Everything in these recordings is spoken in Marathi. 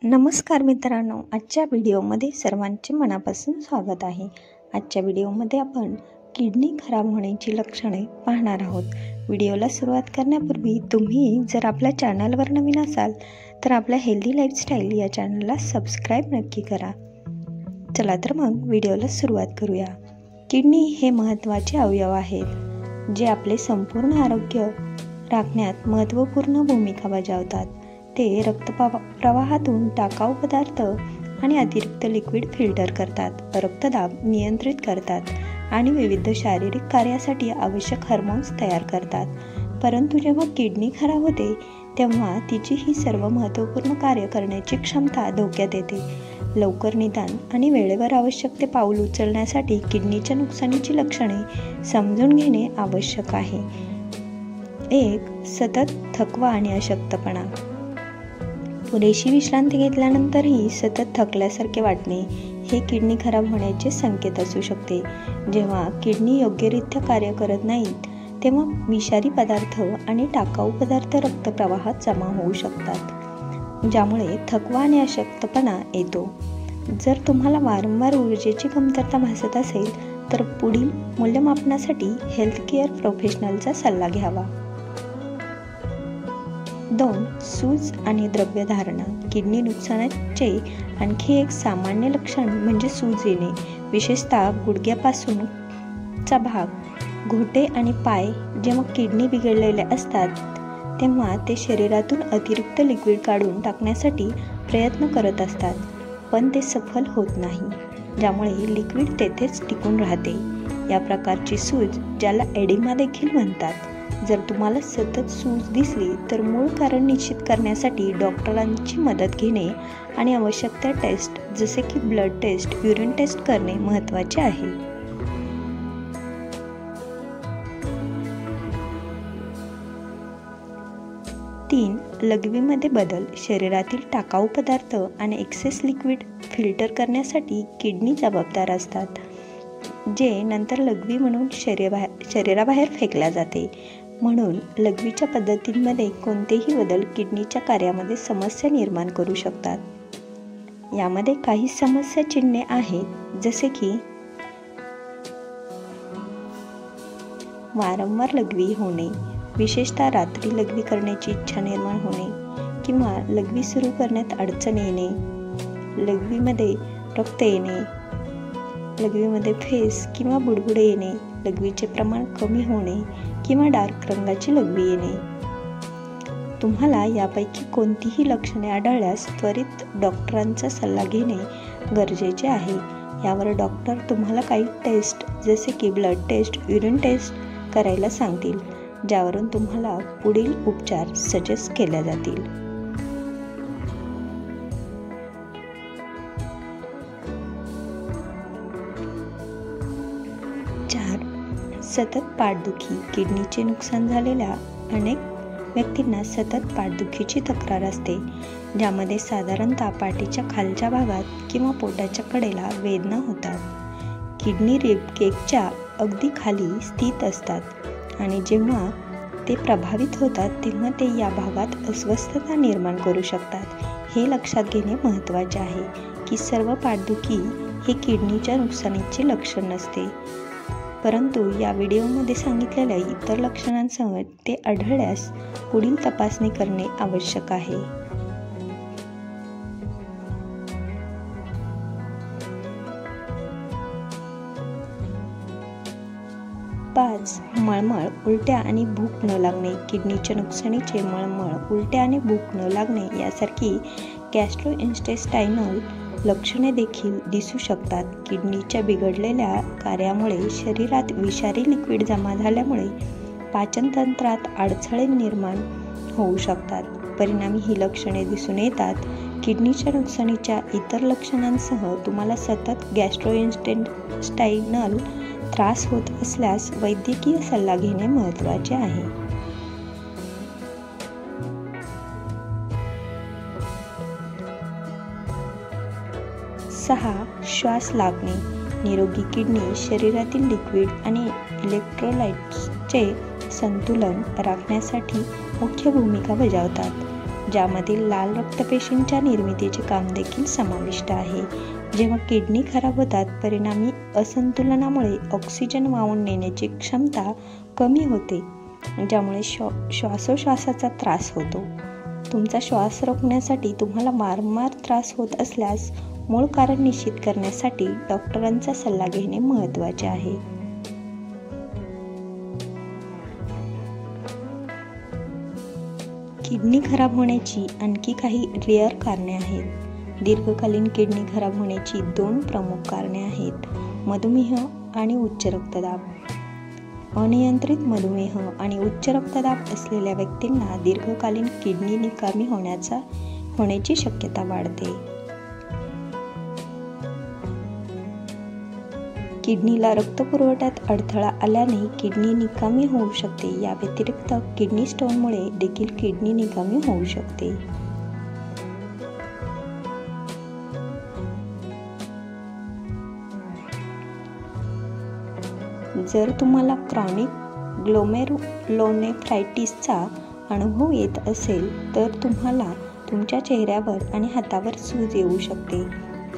नमस्कार मित्रांनो, आजच्या व्हिडिओमध्ये सर्वांचे मनापासून स्वागत आहे। आजच्या व्हिडिओमध्ये आपण किडनी खराब होण्याची लक्षणे पाहणार आहोत। व्हिडिओला सुरुवात करण्यापूर्वी तुम्ही जर आपल्या चॅनलवर नवीन असाल तर आपल्या हेल्दी लाईफस्टाईल या चॅनलला सबस्क्राईब नक्की करा। चला तर मग व्हिडिओला सुरुवात करूया। किडनी हे महत्त्वाचे अवयव आहेत जे आपले संपूर्ण आरोग्य राखण्यात महत्त्वपूर्ण भूमिका बजावतात। ते रक्तप्रवाहातून टाकाऊ पदार्थ आणि अतिरिक्त लिक्विड फिल्टर करतात, रक्तदाब नियंत्रित करतात आणि विविध शारीरिक कार्यासाठी आवश्यक हार्मोन्स तयार करतात। परंतु जेव्हा किडनी खराब होते तेव्हा तिची ही सर्व महत्त्वपूर्ण कार्य करण्याची क्षमता धोक्यात येते। लवकर निदान आणि वेळेवर आवश्यक ते पाऊल उचलण्यासाठी किडनीच्या नुकसानीची लक्षणे समजून घेणे आवश्यक आहे। 1. सतत थकवा आणि अशक्तपणा। पुरेशी विश्रांती घेतल्यानंतरही सतत थकल्यासारखे वाटणे हे किडनी खराब होण्याचे संकेत असू शकते। जेव्हा किडनी योग्यरित्या कार्य करत नाहीत तेव्हा विषारी पदार्थ आणि टाकाऊ पदार्थ रक्तप्रवाहात जमा होऊ शकतात, ज्यामुळे थकवा आणि अशक्तपणा येतो। जर तुम्हाला वारंवार ऊर्जेची कमतरता भासत असेल तर पुढील मूल्यमापनासाठी हेल्थकेअर प्रोफेशनलचा सल्ला घ्यावा। 2. सूज आणि द्रव्यधारणा। किडनी नुकसानाचे आणखी एक सामान्य लक्षण म्हणजे सूज येणे, विशेषतः गुडघ्यापासून चा भाग, घोटे आणि पाय। जेव्हा किडनी बिघडलेले असतात तेव्हा ते शरीरातून अतिरिक्त लिक्विड काढून टाकण्यासाठी प्रयत्न करत असतात, पण ते सफल होत नाही, ज्यामुळे लिक्विड तेथेच टिकून राहते। या प्रकारची सूज, ज्याला एडिमा देखील म्हणतात, जर तुम्हाला सतत सूज दिसली तर मूळ कारण निश्चित करण्यासाठी डॉक्टरांची मदत घेणे आणि आवश्यक त्या टेस्ट जसे की ब्लड टेस्ट, युरिन टेस्ट करणे महत्त्वाचे आहे। 3. लघवीमध्ये बदल। शरीरातील टाकाऊ पदार्थ आणि एक्सेस लिक्विड फिल्टर करण्यासाठी किडनी जबाबदार असतात, जे नंतर लघवी म्हणून शरीराबाहेर फेकल्या जाते। म्हणून लघवीच्या पद्धतींमध्ये कोणतेही बदल किडनीच्या कार्यामध्ये समस्या निर्माण करू शकतात। यामध्ये काही समस्या चिन्हे आहेत, जसे की वारंवार लघवी होणे, विशेषतः रात्री लघवी करण्याची इच्छा निर्माण होणे किंवा लघवी सुरू करण्यात अडचण येणे, लघवीमध्ये रक्त येणे, लघवीमध्ये फेस किंवा बुडबुडे येणे, लघवीचे प्रमाण कमी होणे किंवा डार्क रंगाची लघवी येणे। तुम्हाला यापैकी कोणतीही लक्षणे आढळल्यास त्वरित डॉक्टरांचा सल्ला घेणे गरजेचे आहे। यावर डॉक्टर तुम्हाला काही टेस्ट जसे की ब्लड टेस्ट, युरिन टेस्ट करायला सांगतील, ज्यावरून तुम्हाला पुढील उपचार सजेस्ट केले जातील। 4. सतत पाठदुखी। किडनीचे नुकसान झालेल्या अनेक व्यक्तींना सतत पाठदुखीची तक्रार असते, ज्यामध्ये साधारणतः पाठीच्या खालच्या भागात किंवा पोटाच्या कडेला वेदना होतात। किडनी रिब केकच्या अगदी खाली स्थित असतात आणि जेव्हा ते प्रभावित होतात तेव्हा ते या भागात अस्वस्थता निर्माण करू शकतात। हे लक्षात घेणे महत्त्वाचे आहे की सर्व पाठदुखी हे किडनीच्या नुकसानीचे लक्षण नसते, परंतु या व्हिडिओमध्ये सांगितलेल्या इतर लक्षणांसह ते आढळल्यास पुढील तपासणी करणे आवश्यक आहे। 5. मळमळ, उलट्या आणि भूक न लागणे। किडनीच्या नुकसानीचे मळमळ, उलट्या आणि भूक न लागणे यासारखी गॅस्ट्रोइंटेस्टायनल लक्षणे देखील दिसू शकतात। किडनीच्या बिघडलेल्या कार्यामुळे शरीरात विषारी लिक्विड जमा झाल्यामुळे पाचनतंत्रात अडथळे निर्माण होऊ शकतात। परिणामी ही लक्षणे दिसून येतात। किडनीच्या नुकसानीच्या इतर लक्षणांसह तुम्हाला सतत गॅस्ट्रोइंटेस्टायनल त्रास होत असल्यास वैद्यकीय सल्ला घेणे महत्त्वाचे आहे। 6. श्वास लागणे। निरोगी किडनी शरीरातील लिक्विड आणि इलेक्ट्रोलाइट्सचे संतुलन राखण्यासाठी मुख्य भूमिका बजावतात। ज्यामध्ये लाल रक्तपेशींच्या निर्मितीचे काम देखील समाविष्ट आहे। जेव्हा किडनी खराब होतात, परिणामी असंतुलनामुळे ऑक्सिजन वाहून नेण्याची क्षमता कमी होते, ज्यामुळे श्वासोश्वासाचा त्रास होतो। तुमचा श्वास रोखण्यासाठी तुम्हाला वारंवार त्रास होत असल्यास मूळ कारण निश्चित करण्यासाठी डॉक्टरांचा सल्ला घेणे महत्त्वाचे आहे। किडनी खराब होण्याची आणखी काही रिअर कारणे आहेत। दीर्घकालीन किडनी खराब होण्याची 2 प्रमुख कारणे आहेत: मधुमेह आणि उच्च रक्तदाब। अनियंत्रित मधुमेह आणि उच्च रक्तदाब असलेल्या व्यक्तींना दीर्घकालीन किडनी निकामी होण्याची शक्यता वाढते। किडनीला रक्तपुरवठ्यात अडथळा आल्याने किडनी निकामी होऊ शकते। या व्यतिरिक्त किडनी स्टोनमुळे देखील किडनी निकामी होऊ शकते। जर तुम्हाला क्रॉनिक ग्लोमेरुलोनेफ्रायटिसचा अनुभव येत असेल तर तुम्हाला तुमच्या चेहऱ्यावर आणि हातावर सूज येऊ शकते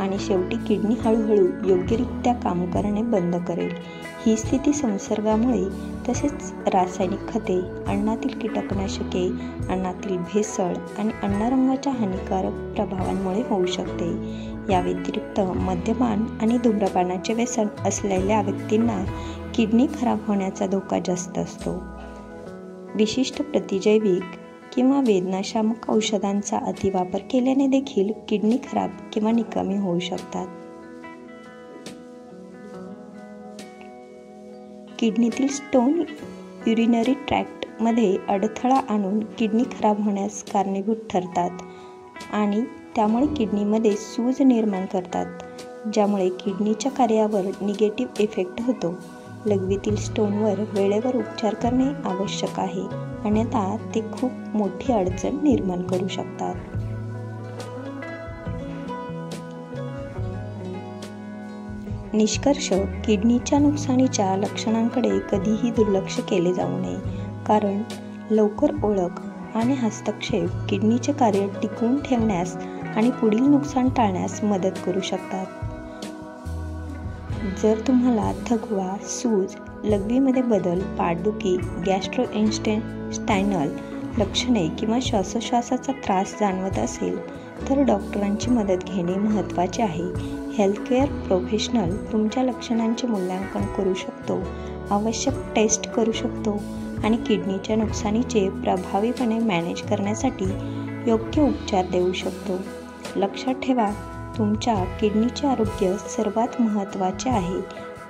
आणि शेवटी किडनी हळूहळू योग्यरित्या काम करणे बंद करेल। ही स्थिती संसर्गामुळे तसेच रासायनिक खते, अन्नातील कीटकनाशके, अन्नातील भेसळ आणि अन्नरंगाच्या हानिकारक प्रभावांमुळे होऊ शकते। या व्यतिरिक्त मद्यपान आणि धूम्रपानाचे व्यसन असलेल्या व्यक्तींना किडनी खराब होण्याचा धोका जास्त असतो। विशिष्ट प्रतिजैविक किंवा वेदनाशामक औषधांचा अतिवापर केल्याने देखील किडनी खराब किंवा निकामी होऊ शकतात। किडनीतील स्टोन युरिनरी ट्रॅक्टमध्ये अडथळा आणून किडनी खराब होण्यास कारणीभूत ठरतात आणि त्यामुळे किडनीमध्ये सूज निर्माण करतात, ज्यामुळे किडनीच्या कार्यावर निगेटिव्ह इफेक्ट होतो। लघवीतील स्टोनवर वेळेवर उपचार करणे आवश्यक आहे, अन्यथा ते खूप मोठी अडचण निर्माण करू शकतात। निष्कर्ष: किडनीच्या नुकसानीच्या लक्षणांकडे कधीही दुर्लक्ष केले जाऊ नये, कारण लवकर ओळख आणि हस्तक्षेप किडनीचे कार्य टिकवून ठेवण्यास आणि पुढील नुकसान टाळण्यास मदत करू शकतात। जर तुम्हाला थकवा, सूज, लघवीमध्ये बदल, पाठदुखी, गॅस्ट्रोइंटेस्टायनल लक्षणे किंवा श्वासोश्वासाचा त्रास जाणवत असेल तर डॉक्टरांची मदत घेणे महत्त्वाचे आहे। हेल्थकेअर प्रोफेशनल तुमच्या लक्षणांचे मूल्यांकन करू शकतो, आवश्यक टेस्ट करू शकतो आणि किडनीच्या नुकसानीचे प्रभावीपणे मॅनेज करण्यासाठी योग्य उपचार देऊ शकतो। लक्षात ठेवा, तुमच्या किडनीचे आरोग्य सर्वात महत्त्वाचे आहे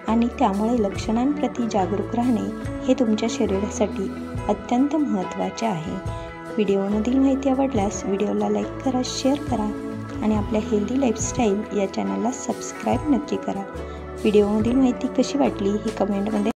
आणि त्यामुळे लक्षणांप्रती जागरूक राहणे हे तुमच्या शरीरासाठी अत्यंत महत्त्वाचे आहे। व्हिडिओमधील माहिती आवडल्यास व्हिडिओला लाईक करा, शेअर करा आणि आपल्या हेल्दी लाईफस्टाईल या चॅनलला सबस्क्राईब नक्की करा। व्हिडिओमधील माहिती कशी वाटली ही कमेंटमध्ये